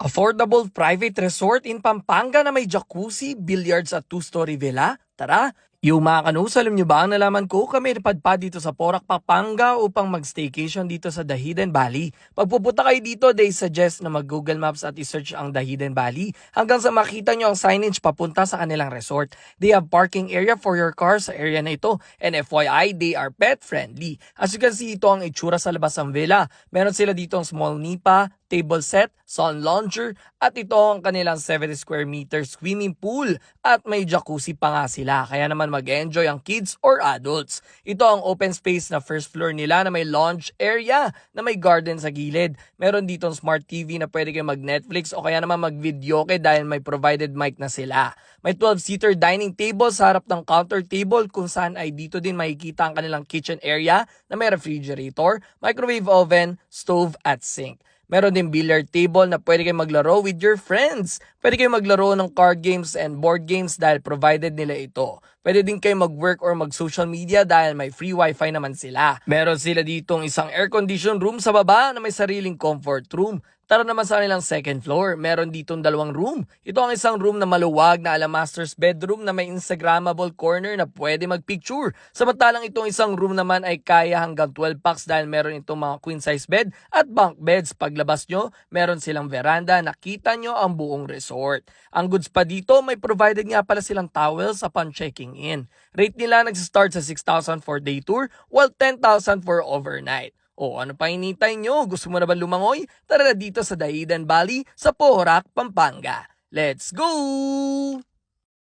Affordable private resort in Pampanga na may jacuzzi, billiards at two-story villa? Tara! Yung mga kanus, alam nyo ba ang nalaman ko kami napadpad dito sa Porac, Pampanga upang mag-staycation dito sa The Hidden Valley. Pag pupunta kayo dito, they suggest na mag-Google Maps at i-search ang The Hidden Valley hanggang sa makita nyo ang signage papunta sa kanilang resort. They have parking area for your car sa area na ito. And FYI, they are pet friendly. As you can see, ito ang itsura sa labas ng villa. Meron sila dito ang small nipa, table set, sun lounger, at ito ang kanilang 70 square meter swimming pool at may jacuzzi pa nga sila kaya naman mag-enjoy ang kids or adults. Ito ang open space na first floor nila na may lounge area na may garden sa gilid. Meron dito smart TV na pwede kayo mag-Netflix o kaya naman mag-video dahil may provided mic na sila. May 12-seater dining table sa harap ng counter table kung saan ay dito din makikita ang kanilang kitchen area na may refrigerator, microwave oven, stove at sink. Meron din billiard table na pwede kayo maglaro with your friends. Pwede kayo maglaro ng card games and board games dahil provided nila ito. Pwede din kayo mag-work or mag-social media dahil may free wifi naman sila. Meron sila ditong isang air-conditioned room sa baba na may sariling comfort room. Tara naman sa kanilang second floor, meron ditong dalawang room. Ito ang isang room na maluwag na ala master's bedroom na may Instagrammable corner na pwede magpicture. Samantalang itong isang room naman ay kaya hanggang 12 packs dahil meron itong mga queen size bed at bunk beds. Paglabas nyo, meron silang veranda, nakita nyo ang buong resort. Ang goods pa dito, may provided nga pala silang towels upon checking in. Rate nila nagsistart sa 6,000 for day tour while 10,000 for overnight. O ano pa hinihintay nyo? Gusto mo na ba lumangoy? Tara na dito sa The Hidden Valley sa Porac, Pampanga. Let's go!